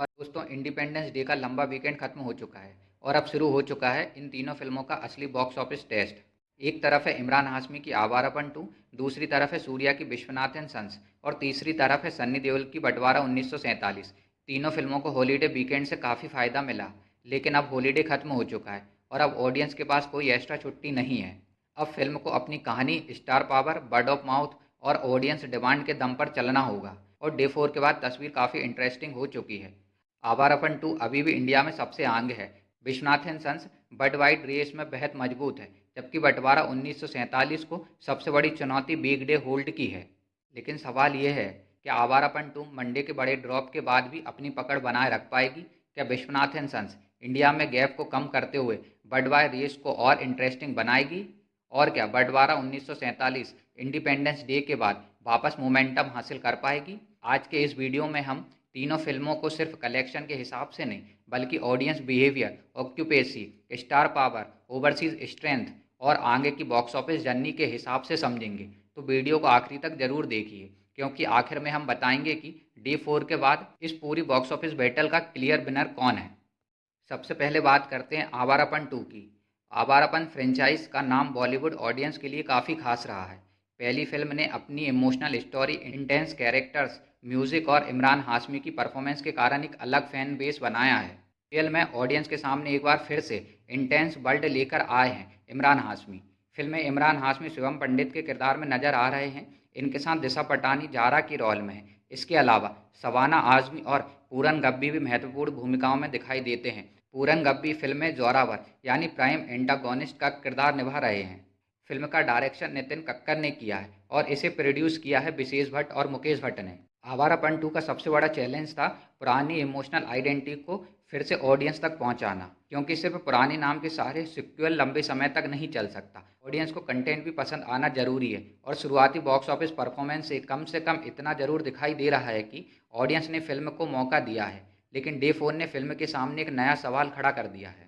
और दोस्तों, independence day का लंबा वीकेंड खत्म हो चुका है और अब शुरू हो चुका है इन तीनों फिल्मों का असली बॉक्स ऑफिस टेस्ट। एक तरफ है इमरान हाशमी की आवारापन 2, दूसरी तरफ है सूर्या की विश्वनाथ एंड सन्स और तीसरी तरफ है सन्नी देओल की बंटवारा 1947। तीनों फिल्मों को हॉलीडे वीकेंड से काफ़ी फ़ायदा मिला, लेकिन अब हॉलीडे खत्म हो चुका है और अब ऑडियंस के पास कोई एक्स्ट्रा छुट्टी नहीं है। अब फिल्म को अपनी कहानी, star power, word of mouth और ऑडियंस डिमांड के दम पर चलना होगा और डे 4 के बाद तस्वीर काफ़ी इंटरेस्टिंग हो चुकी है। आवारापन 2 अभी भी इंडिया में सबसे आगे है। Vishwanathan sons world wide race में बेहद मजबूत है, जबकि बंटवारा 1947 को सबसे बड़ी चुनौती बिग डे होल्ड की है। लेकिन सवाल यह है कि आवारापन 2 मंडे के बड़े ड्रॉप के बाद भी अपनी पकड़ बनाए रख पाएगी। क्या विश्वनाथन सन्स इंडिया में गैप को कम करते हुए बर्ड वाइड रेस को और इंटरेस्टिंग बनाएगी? और क्या बंटवारा 1947 इंडिपेंडेंस डे के बाद वापस मोमेंटम हासिल कर पाएगी? आज के इस वीडियो में हम तीनों फिल्मों को सिर्फ कलेक्शन के हिसाब से नहीं, बल्कि audience behaviour, occupancy, star power, overseas strength और आगे की बॉक्स ऑफिस जर्नी के हिसाब से समझेंगे। तो वीडियो को आखिरी तक जरूर देखिए, क्योंकि आखिर में हम बताएंगे कि डे 4 के बाद इस पूरी बॉक्स ऑफिस बैटल का क्लियर विनर कौन है। सबसे पहले बात करते हैं आवारापन 2 की। आवारापन फ्रेंचाइज का नाम बॉलीवुड ऑडियंस के लिए काफ़ी खास रहा है। पहली फिल्म ने अपनी emotional story, intense characters, music और इमरान हाशमी की परफॉर्मेंस के कारण एक अलग फैन बेस बनाया है। फिल्म में ऑडियंस के सामने एक बार फिर से इंटेंस वर्ल्ड लेकर आए हैं इमरान हाशमी। फिल्म में इमरान हाशमी शिवम पंडित के किरदार में नजर आ रहे हैं। इनके साथ दिशा पटानी जारा की रोल में है। इसके अलावा शबाना आजमी और पूरन गब्बी भी महत्वपूर्ण भूमिकाओं में दिखाई देते हैं। पूरन गब्बी फिल्म में जोरावर यानी प्राइम एंटागोनिस्ट का किरदार निभा रहे हैं। फिल्म का डायरेक्शन नितिन कक्कर ने किया है और इसे प्रोड्यूस किया है विशेष भट्ट और मुकेश भट्ट ने। आवारापन 2 का सबसे बड़ा चैलेंज था पुरानी इमोशनल आइडेंटिटी को फिर से ऑडियंस तक पहुंचाना, क्योंकि सिर्फ पुराने नाम के सारे सिक्वल लंबे समय तक नहीं चल सकता। ऑडियंस को कंटेंट भी पसंद आना जरूरी है और शुरुआती बॉक्स ऑफिस परफॉर्मेंस से कम इतना जरूर दिखाई दे रहा है कि ऑडियंस ने फिल्म को मौका दिया है। लेकिन डे 4 ने फिल्म के सामने एक नया सवाल खड़ा कर दिया है।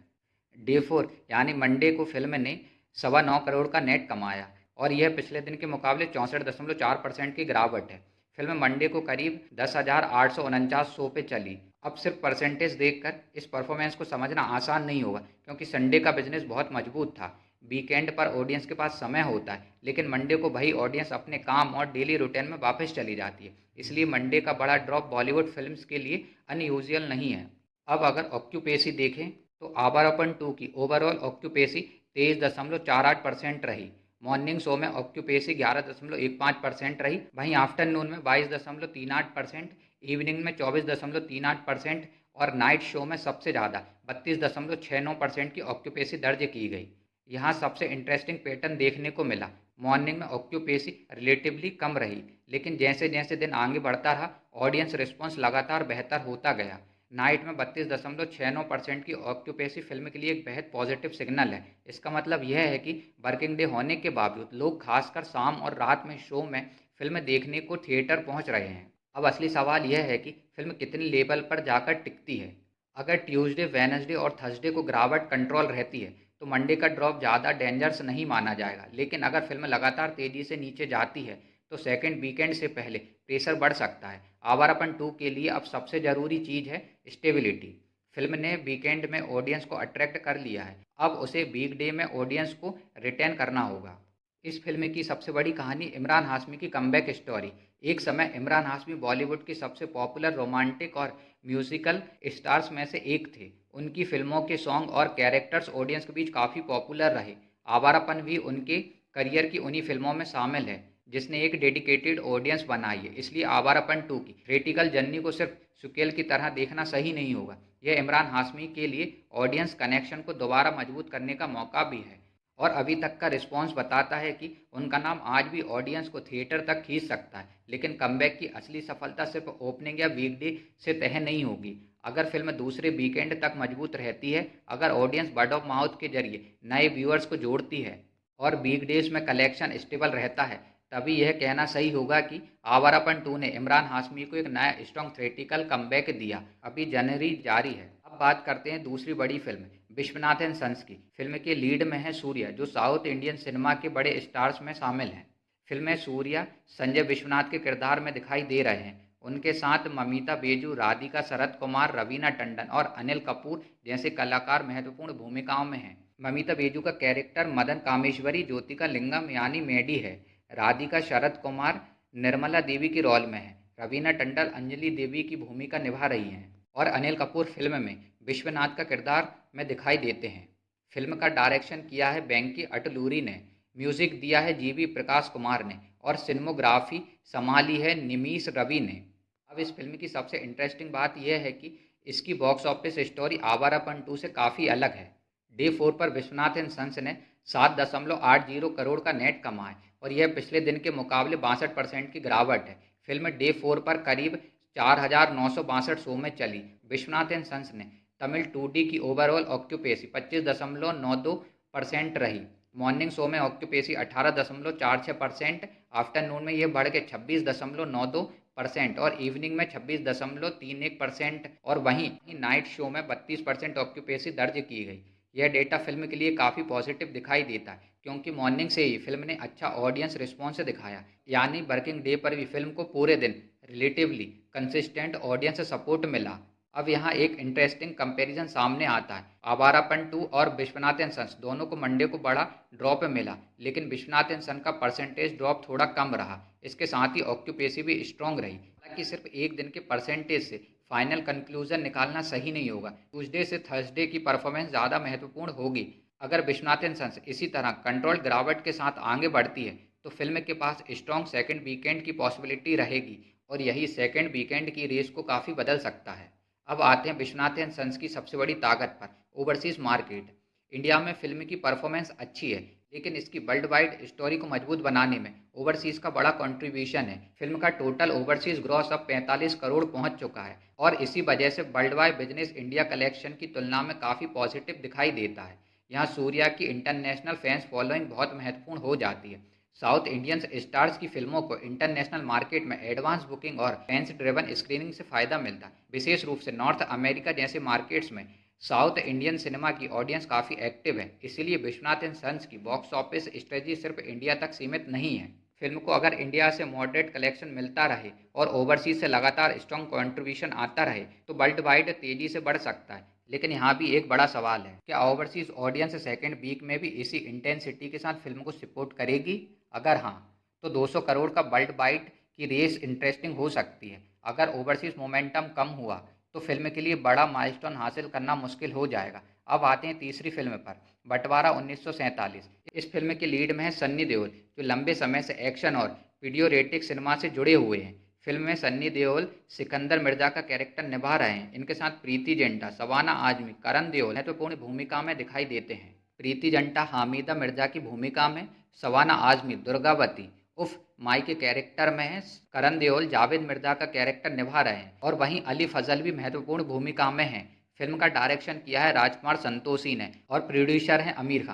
डे 4 यानी मंडे को फिल्म ने 9.25 करोड़ का नेट कमाया और यह पिछले दिन के मुकाबले 64.4% की गिरावट है। फिल्म मंडे को करीब 10,849 शो पे चली। अब सिर्फ परसेंटेज देखकर इस परफॉर्मेंस को समझना आसान नहीं होगा, क्योंकि संडे का बिजनेस बहुत मजबूत था। वीकेंड पर ऑडियंस के पास समय होता है, लेकिन मंडे को वही ऑडियंस अपने काम और डेली रूटीन में वापस चली जाती है। इसलिए मंडे का बड़ा ड्रॉप बॉलीवुड फिल्म्स के लिए अनयूजुअल नहीं है। अब अगर ऑक्यूपेसी देखें तो आवारापन 2 की ओवरऑल ऑक्यूपेसी 23.48% रही। मॉर्निंग शो में ऑक्यूपेसी 11.15% रही। वहीं आफ्टरनून में 22.38%, इवनिंग में 24.38% और नाइट शो में सबसे ज़्यादा 32.69% की ऑक्यूपेसी दर्ज की गई। यहाँ सबसे इंटरेस्टिंग पैटर्न देखने को मिला। मॉर्निंग में ऑक्यूपेसी रिलेटिवली कम रही, लेकिन जैसे जैसे दिन आगे बढ़ता रहा ऑडियंस रिस्पॉन्स लगातार बेहतर होता गया। नाइट में 32.69% की ऑक्यूपेसी फिल्म के लिए एक बेहद पॉजिटिव सिग्नल है। इसका मतलब यह है कि वर्किंग डे होने के बावजूद लोग खासकर शाम और रात में शो में फिल्म देखने को थिएटर पहुंच रहे हैं। अब असली सवाल यह है कि फिल्म कितने लेवल पर जाकर टिकती है। अगर ट्यूसडे, वेडनेसडे और थर्सडे को गिरावट कंट्रोल रहती है तो मंडे का ड्रॉप ज़्यादा डेंजरस नहीं माना जाएगा। लेकिन अगर फिल्म लगातार तेज़ी से नीचे जाती है तो सेकेंड वीकेंड से पहले प्रेशर बढ़ सकता है। आवारापन 2 के लिए अब सबसे ज़रूरी चीज़ है स्टेबिलिटी। फिल्म ने वीकेंड में ऑडियंस को अट्रैक्ट कर लिया है, अब उसे वीकडे में ऑडियंस को रिटेन करना होगा। इस फिल्म की सबसे बड़ी कहानी इमरान हाशमी की कमबैक स्टोरी। एक समय इमरान हाशमी बॉलीवुड की सबसे पॉपुलर रोमांटिक और म्यूजिकल स्टार्स में से एक थे। उनकी फिल्मों के सॉन्ग और कैरेक्टर्स ऑडियंस के बीच काफ़ी पॉपुलर रहे। आवारापन भी उनके करियर की उन्हीं फिल्मों में शामिल है जिसने एक डेडिकेटेड ऑडियंस बनाई है। इसलिए आवारापन 2 की थ्रेटिकल जर्नी को सिर्फ सुकेल की तरह देखना सही नहीं होगा। यह इमरान हाशमी के लिए ऑडियंस कनेक्शन को दोबारा मजबूत करने का मौका भी है और अभी तक का रिस्पॉन्स बताता है कि उनका नाम आज भी ऑडियंस को थिएटर तक खींच सकता है। लेकिन कमबैक की असली सफलता सिर्फ ओपनिंग या वीकडे से तय नहीं होगी। अगर फिल्म दूसरे वीकेंड तक मजबूत रहती है, अगर ऑडियंस वर्ड ऑफ माउथ के जरिए नए व्यूअर्स को जोड़ती है और वीकडेज में कलेक्शन स्टेबल रहता है, तभी यह कहना सही होगा कि आवारापन 2 ने इमरान हाशमी को एक नया स्ट्रॉन्ग थ्रेटिकल कमबैक दिया। अभी जनवरी जारी है। अब बात करते हैं दूसरी बड़ी फिल्म विश्वनाथन सन्स की। फिल्म के लीड में है सूर्या, जो साउथ इंडियन सिनेमा के बड़े स्टार्स में शामिल हैं। फिल्म में सूर्या संजय विश्वनाथ के किरदार में दिखाई दे रहे हैं। उनके साथ ममिता बेजू, राधिका, शरद कुमार, रवीना टंडन और अनिल कपूर जैसे कलाकार महत्वपूर्ण भूमिकाओं में हैं। ममिता बेजू का कैरेक्टर मदन कामेश्वरी ज्योतिका लिंगम यानी मेडी है। राधिका शरद कुमार निर्मला देवी की रोल में है। रवीना टंडन अंजलि देवी की भूमिका निभा रही हैं और अनिल कपूर फिल्म में विश्वनाथ का किरदार में दिखाई देते हैं। फिल्म का डायरेक्शन किया है वेंकी अटलूरी ने, म्यूजिक दिया है जीवी प्रकाश कुमार ने और सिनेमोग्राफी संभाली है निमीश रवि ने। अब इस फिल्म की सबसे इंटरेस्टिंग बात यह है कि इसकी बॉक्स ऑफिस स्टोरी आवारापन 2 से काफ़ी अलग है। डे 4 पर विश्वनाथ एंड सन्स ने 7.80 करोड़ का नेट कमाया और यह पिछले दिन के मुकाबले 62% की गिरावट है। फिल्म डे 4 पर करीब 4,962 शो में चली। विश्वनाथ एंड सन्स ने तमिल 2D की ओवरऑल ऑक्यूपेसी 25.96% रही। मॉर्निंग शो में ऑक्यूपेसी 18.46%, आफ्टरनून में यह बढ़ के 26.92% और इवनिंग में 26.31% और वहीं नाइट शो में 32% ऑक्यूपेसी दर्ज की गई। यह डेटा फिल्म के लिए काफ़ी पॉजिटिव दिखाई देता है क्योंकि मॉर्निंग से ही फिल्म ने अच्छा ऑडियंस रिस्पॉन्स दिखाया, यानी वर्किंग डे पर भी फिल्म को पूरे दिन रिलेटिवली कंसिस्टेंट ऑडियंस सपोर्ट मिला। अब यहाँ एक इंटरेस्टिंग कंपैरिजन सामने आता है। आवारापन 2 और विश्वनाथ एंड सन्स दोनों को मंडे को बड़ा ड्रॉप मिला, लेकिन विश्वनाथ एंड सन का परसेंटेज ड्रॉप थोड़ा कम रहा। इसके साथ ही ऑक्यूपेसी भी स्ट्रॉन्ग रही। हालांकि सिर्फ एक दिन के परसेंटेज से फाइनल कंक्लूजन निकालना सही नहीं होगा। ट्यूसडे से थर्सडे की परफॉर्मेंस ज़्यादा महत्वपूर्ण होगी। अगर विश्वनाथ एंड सन्स इसी तरह कंट्रोल गिरावट के साथ आगे बढ़ती है तो फिल्म के पास स्ट्रॉन्ग सेकंड वीकेंड की पॉसिबिलिटी रहेगी और यही सेकंड वीकेंड की रेस को काफ़ी बदल सकता है। अब आते हैं विश्वनाथ एंड सन्स की सबसे बड़ी ताकत पर, ओवरसीज़ मार्केट। इंडिया में फिल्म की परफॉर्मेंस अच्छी है, लेकिन इसकी वर्ल्ड वाइड स्टोरी को मजबूत बनाने में ओवरसीज़ का बड़ा कंट्रीब्यूशन है। फिल्म का टोटल ओवरसीज़ ग्रॉस अब 45 करोड़ पहुंच चुका है और इसी वजह से world wide business India collection की तुलना में काफ़ी पॉजिटिव दिखाई देता है। यहाँ सूर्या की इंटरनेशनल फैंस फॉलोइंग बहुत महत्वपूर्ण हो जाती है। साउथ इंडियन स्टार्स की फिल्मों को इंटरनेशनल मार्केट में एडवांस बुकिंग और फैंस ड्रिवन स्क्रीनिंग से फ़ायदा मिलता है। विशेष रूप से नॉर्थ अमेरिका जैसे मार्केट्स में साउथ इंडियन सिनेमा की ऑडियंस काफ़ी एक्टिव है। इसीलिए विश्वनाथ एंड सन्स की बॉक्स ऑफिस स्ट्रेटजी सिर्फ इंडिया तक सीमित नहीं है। फिल्म को अगर इंडिया से मॉडरेट कलेक्शन मिलता रहे और ओवरसीज से लगातार स्ट्रॉन्ग कंट्रीब्यूशन आता रहे तो वर्ल्ड वाइड तेज़ी से बढ़ सकता है। लेकिन यहाँ भी एक बड़ा सवाल है, क्या ओवरसीज ऑडियंस सेकेंड वीक में भी इसी इंटेंसिटी के साथ फिल्म को सपोर्ट करेगी? अगर हाँ, तो 200 करोड़ का वर्ल्ड वाइड की रेस इंटरेस्टिंग हो सकती है। अगर ओवरसीज मोमेंटम कम हुआ तो फिल्म के लिए बड़ा माइलस्टोन हासिल करना मुश्किल हो जाएगा। अब आते हैं तीसरी फिल्म पर, बंटवारा 1947। इस फिल्म के लीड में है सन्नी देओल, जो लंबे समय से एक्शन और पीडियोरेटिक सिनेमा से जुड़े हुए हैं। फिल्म में सन्नी देओल सिकंदर मिर्जा का कैरेक्टर निभा रहे हैं। इनके साथ प्रीति जिंटा, शबाना आजमी, करण देओल महत्वपूर्ण भूमिका में दिखाई देते हैं। प्रीति जिंटा हामिदा मिर्जा की भूमिका में, शबाना आजमी दुर्गावती उफ माई के कैरेक्टर में है, करण देओल जावेद मिर्जा का कैरेक्टर निभा रहे हैं और वहीं अली फजल भी महत्वपूर्ण भूमिका में हैं। फिल्म का डायरेक्शन किया है राजकुमार संतोषी ने और प्रोड्यूसर हैं आमिर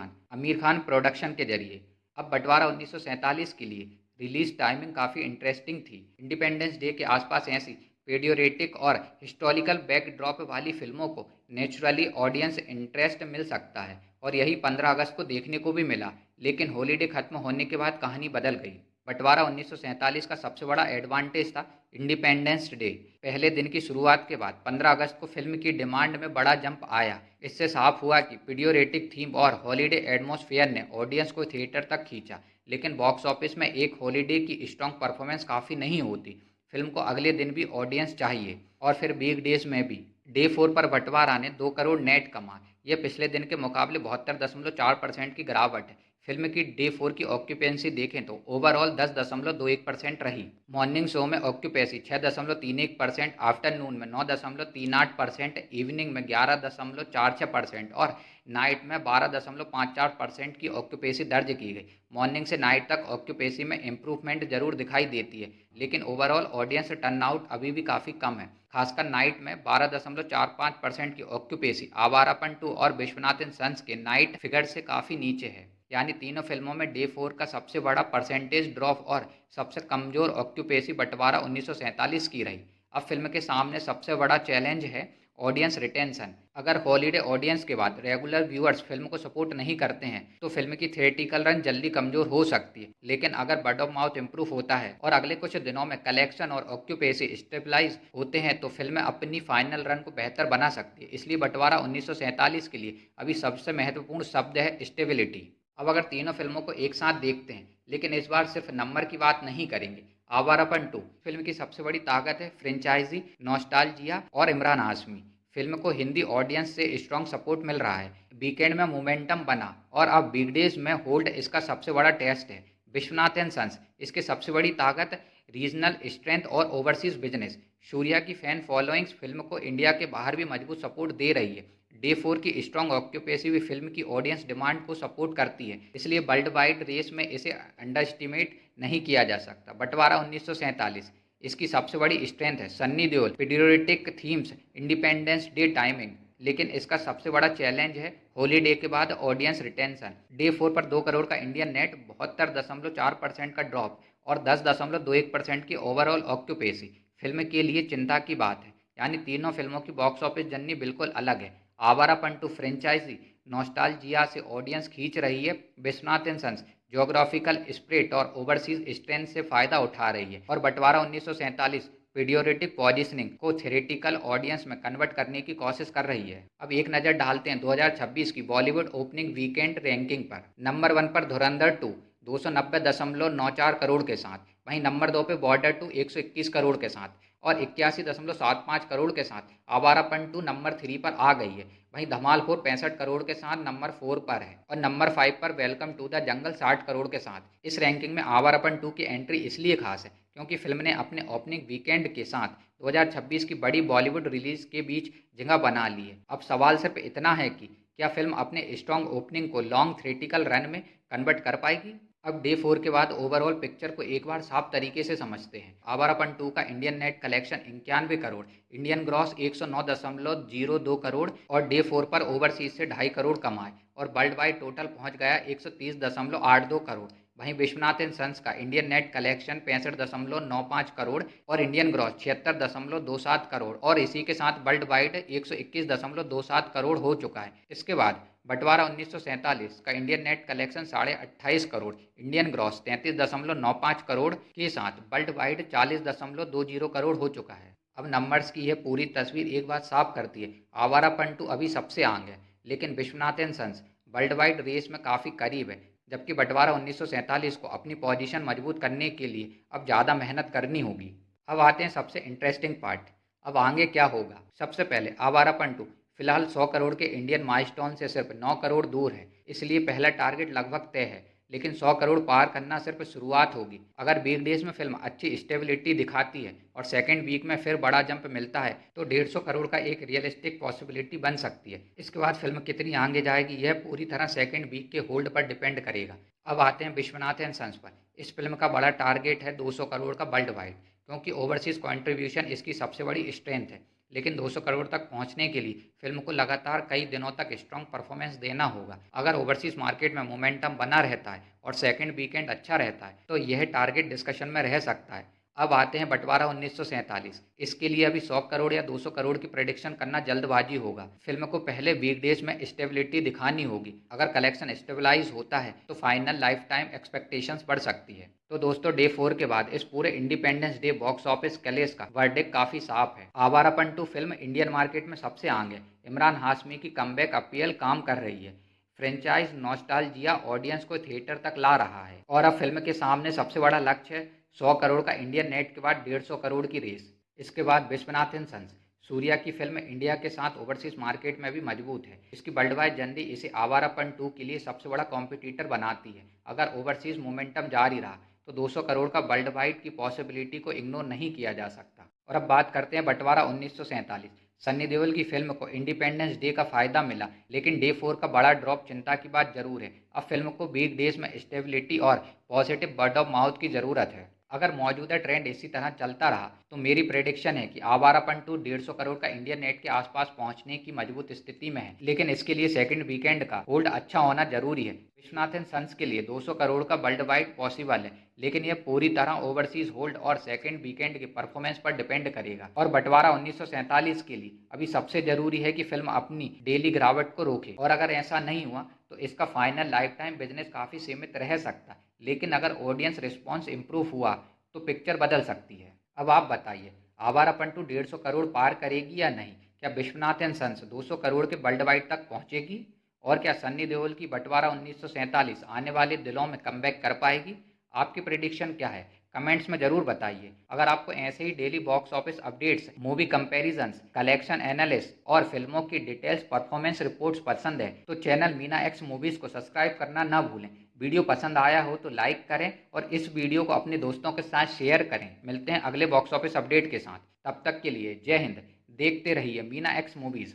खान प्रोडक्शन के जरिए। अब बंटवारा 1947 के लिए रिलीज टाइमिंग काफ़ी इंटरेस्टिंग थी। इंडिपेंडेंस डे के आसपास ऐसी पेडियोरेटिक और हिस्टोरिकल बैकड्रॉप वाली फिल्मों को नेचुरली ऑडियंस इंटरेस्ट मिल सकता है और यही 15 अगस्त को देखने को भी मिला। लेकिन हॉलीडे खत्म होने के बाद कहानी बदल गई। बंटवारा 1947 का सबसे बड़ा एडवांटेज था इंडिपेंडेंस डे। पहले दिन की शुरुआत के बाद 15 अगस्त को फिल्म की डिमांड में बड़ा जंप आया। इससे साफ हुआ कि पीडियोरेटिक थीम और हॉलीडे एटमॉस्फेयर ने ऑडियंस को थिएटर तक खींचा। लेकिन बॉक्स ऑफिस में एक हॉलीडे की स्ट्रॉन्ग परफॉर्मेंस काफ़ी नहीं होती। फिल्म को अगले दिन भी ऑडियंस चाहिए और फिर वीक डेज में भी। डे 4 पर बंटवारा ने 2 करोड़ नेट कमाए। यह पिछले दिन के मुकाबले 72.4% की गिरावट है। फिल्म की डे 4 की ऑक्यूपेंसी देखें तो ओवरऑल 10.21% रही। मॉर्निंग शो में ऑक्यूपेंसी 6.31%, आफ्टरनून में 9.38%, इवनिंग में 11.46% और नाइट में 12.54% की ऑक्यूपेंसी दर्ज की गई। मॉर्निंग से नाइट तक ऑक्यूपेंसी में इम्प्रूवमेंट जरूर दिखाई देती है, लेकिन ओवरऑल ऑडियंस टर्नआउट अभी भी काफ़ी कम है। खासकर नाइट में 12.45% की ऑक्यूपेंसी आवारापन 2 और विश्वनाथ एंड सन्स के नाइट फिगर से काफ़ी नीचे है। यानी तीनों फिल्मों में डे 4 का सबसे बड़ा परसेंटेज ड्रॉप और सबसे कमज़ोर ऑक्यूपेंसी बंटवारा 1947 की रही। अब फिल्म के सामने सबसे बड़ा चैलेंज है ऑडियंस रिटेंशन। अगर हॉलीडे ऑडियंस के बाद रेगुलर व्यूअर्स फिल्म को सपोर्ट नहीं करते हैं तो फिल्म की थिएटिकल रन जल्दी कमजोर हो सकती है, लेकिन अगर वर्ड ऑफ माउथ इंप्रूव होता है और अगले कुछ दिनों में कलेक्शन और ऑक्यूपेसी स्टेबलाइज होते हैं तो फिल्म अपनी फाइनल रन को बेहतर बना सकती है। इसलिए बंटवारा 1947 के लिए अभी सबसे महत्वपूर्ण शब्द है स्टेबिलिटी। अब अगर तीनों फिल्मों को एक साथ देखते हैं, लेकिन इस बार सिर्फ नंबर की बात नहीं करेंगे। आवारापन 2 फिल्म की सबसे बड़ी ताकत है फ्रेंचाइजी, नॉस्टैल्जिया और इमरान हाशमी। फिल्म को हिंदी ऑडियंस से स्ट्रॉन्ग सपोर्ट मिल रहा है, वीकेंड में मोमेंटम बना और अब वीकडेज में होल्ड इसका सबसे बड़ा टेस्ट है। विश्वनाथ एंड सन्स इसकी सबसे बड़ी ताकत रीजनल स्ट्रेंथ और ओवरसीज बिजनेस। सूर्या की फैन फॉलोइंग्स फिल्म को इंडिया के बाहर भी मजबूत सपोर्ट दे रही है। डे 4 की स्ट्रॉन्ग ऑक्यूपेसी भी फिल्म की ऑडियंस डिमांड को सपोर्ट करती है, इसलिए वर्ल्ड वाइड रेस में इसे अंडर एस्टिमेट नहीं किया जा सकता। बंटवारा 1947 इसकी सबसे बड़ी स्ट्रेंथ है Sunny Deol, patriotic themes, independence day timing, लेकिन इसका सबसे बड़ा चैलेंज है हॉलीडे के बाद ऑडियंस रिटेंशन। डे 4 पर 2 करोड़ का इंडियन नेट, 72.4% का ड्रॉप और 10.21% की ओवरऑल ऑक्यूपेसी फिल्म के लिए चिंता की बात है। यानी तीनों फिल्मों की बॉक्स ऑफिस जर्नी बिल्कुल अलग है। आवारापन 2 फ्रेंचाइजी नॉस्टैल्जिया से ऑडियंस खींच रही है। Vishwanath and sons geographical spread और ओवरसीज स्ट्रेंथ से फायदा उठा रही है और बंटवारा 1947 पीडियोरेटिक पोजीशनिंग को थेरेटिकल ऑडियंस में कन्वर्ट करने की कोशिश कर रही है। अब एक नज़र डालते हैं 2026 की बॉलीवुड ओपनिंग वीकेंड रैंकिंग पर। नंबर 1 पर धुरंधर 2 290.94 करोड़ के साथ, वहीं नंबर 2 पे बॉर्डर 2 121 करोड़ के साथ और 81.75 करोड़ के साथ आवारापन 2 नंबर 3 पर आ गई है। वहीं धमाल 4 65 करोड़ के साथ नंबर 4 पर है और नंबर 5 पर welcome to the jungle 60 crore के साथ। इस रैंकिंग में आवारापन 2 की एंट्री इसलिए खास है क्योंकि फिल्म ने अपने ओपनिंग वीकेंड के साथ 2026 की बड़ी बॉलीवुड रिलीज के बीच जगह बना ली है। अब सवाल सिर्फ इतना है कि क्या फिल्म अपने स्ट्रॉन्ग ओपनिंग को लॉन्ग थ्रेटिकल रन में कन्वर्ट कर पाएगी। अब डे 4 के बाद ओवरऑल पिक्चर को एक बार साफ तरीके से समझते हैं। आवारापन 2 का Indian net collection 91 crore, Indian gross 109.02 crore और डे 4 पर ओवरसीज से 2.5 करोड़ कमाए और वर्ल्ड वाइड टोटल पहुंच गया 130.82 करोड़। वहीं विश्वनाथ एंड सन्स का इंडियन नेट कलेक्शन 65.95 करोड़ और इंडियन ग्रॉस 76.27 करोड़ और इसी के साथ वर्ल्ड वाइड 121.27 करोड़ हो चुका है। इसके बाद बंटवारा 1947 का Indian net collection 28.5 crore, Indian gross 33.95 crore के साथ वर्ल्ड वाइड 40.20 करोड़ हो चुका है। अब नंबर्स की यह पूरी तस्वीर एक बात साफ करती है, आवारापन 2 अभी सबसे आगे है, लेकिन Vishwanath and sons world wide race में काफ़ी करीब है। जबकि बंटवारा 1947 को अपनी पोजीशन मजबूत करने के लिए अब ज़्यादा मेहनत करनी होगी। अब आते हैं सबसे इंटरेस्टिंग पार्ट, अब आगे क्या होगा। सबसे पहले आवारापन 2 फिलहाल 100 करोड़ के इंडियन माइलस्टोन से सिर्फ 9 करोड़ दूर है, इसलिए पहला टारगेट लगभग तय है, लेकिन 100 करोड़ पार करना सिर्फ शुरुआत होगी। अगर वीक डेज में फिल्म अच्छी स्टेबिलिटी दिखाती है और सेकेंड वीक में फिर बड़ा जंप मिलता है तो 150 करोड़ का एक रियलिस्टिक पॉसिबिलिटी बन सकती है। इसके बाद फिल्म कितनी आगे जाएगी यह पूरी तरह सेकेंड वीक के होल्ड पर डिपेंड करेगा। अब आते हैं विश्वनाथ एंड सन्स पर। इस फिल्म का बड़ा टारगेट है 200 करोड़ का वर्ल्ड वाइड, क्योंकि ओवरसीज कॉन्ट्रीब्यूशन इसकी सबसे बड़ी स्ट्रेंथ है। लेकिन 200 करोड़ तक पहुंचने के लिए फिल्म को लगातार कई दिनों तक स्ट्रॉन्ग परफॉर्मेंस देना होगा। अगर ओवरसीज मार्केट में मोमेंटम बना रहता है और सेकंड वीकेंड अच्छा रहता है तो यह टारगेट डिस्कशन में रह सकता है। अब आते हैं बंटवारा 1947। इसके लिए अभी 100 करोड़ या 200 करोड़ की प्रेडिक्शन करना जल्दबाजी होगा। फिल्म को पहले वीकडेज में स्टेबिलिटी दिखानी होगी। अगर कलेक्शन स्टेबलाइज होता है तो फाइनल लाइफ टाइम एक्सपेक्टेशंस बढ़ सकती है। तो दोस्तों डे 4 के बाद इस पूरे इंडिपेंडेंस डे बॉक्स ऑफिस क्लेश का वर्डिक्ट काफी साफ है। आवारापन 2 फिल्म इंडियन मार्केट में सबसे आगे, इमरान हाशमी की कमबैक अपील काम कर रही है। फ्रेंचाइज नॉस्टैल्जिया ऑडियंस को थिएटर तक ला रहा है और अब फिल्म के सामने सबसे बड़ा लक्ष्य है 100 करोड़ का इंडियन नेट के बाद 150 करोड़ की रेस। इसके बाद विश्वनाथ एंड सन्स सूर्या की फिल्म इंडिया के साथ ओवरसीज मार्केट में भी मजबूत है। इसकी वर्ल्ड वाइड जर्नी इसे आवारापन 2 के लिए सबसे बड़ा कॉम्पिटिटर बनाती है। अगर ओवरसीज मोमेंटम जारी रहा तो 200 करोड़ का वर्ल्ड वाइड की पॉसिबिलिटी को इग्नोर नहीं किया जा सकता। और अब बात करते हैं बंटवारा 1947। सन्नी देओल की फिल्म को इंडिपेंडेंस डे का फायदा मिला, लेकिन डे 4 का बड़ा ड्रॉप चिंता की बात जरूर है। अब फिल्म को वीक डेज में स्टेबिलिटी और पॉजिटिव वर्ड ऑफ माउथ की ज़रूरत है। अगर मौजूदा ट्रेंड इसी तरह चलता रहा तो मेरी प्रेडिक्शन है कि आवारापन 2 150 करोड़ का इंडियन नेट के आसपास पहुंचने की मजबूत स्थिति में है, लेकिन इसके लिए सेकंड वीकेंड का होल्ड अच्छा होना जरूरी है। विश्वनाथन सन्स के लिए 200 करोड़ का वर्ल्ड वाइड पॉसिबल है, लेकिन यह पूरी तरह ओवरसीज होल्ड और सेकंड वीकेंड के परफॉर्मेंस पर डिपेंड करेगा। और बंटवारा 1947 के लिए अभी सबसे जरूरी है कि फिल्म अपनी डेली गिरावट को रोके, और अगर ऐसा नहीं हुआ तो इसका फाइनल लाइफ टाइम बिजनेस काफ़ी सीमित रह सकता है, लेकिन अगर ऑडियंस रिस्पॉन्स इम्प्रूव हुआ तो पिक्चर बदल सकती है। अब आप बताइए, आवारापन 2 150 करोड़ पार करेगी या नहीं? क्या विश्वनाथन सन्स 200 करोड़ के वर्ल्ड वाइड तक पहुंचेगी? और क्या सन्नी देओल की बंटवारा 1947 आने वाले दिनों में कमबैक कर पाएगी? आपकी प्रिडिक्शन क्या है? कमेंट्स में ज़रूर बताइए। अगर आपको ऐसे ही daily box office updates, movie comparisons, collection analyst और फिल्मों की डिटेल्स परफॉर्मेंस रिपोर्ट्स पसंद है तो चैनल मीना एक्स मूवीज़ को सब्सक्राइब करना ना भूलें। वीडियो पसंद आया हो तो लाइक करें और इस वीडियो को अपने दोस्तों के साथ शेयर करें। मिलते हैं अगले बॉक्स ऑफिस अपडेट के साथ, तब तक के लिए जय हिंद। देखते रहिए मीना एक्स मूवीज़।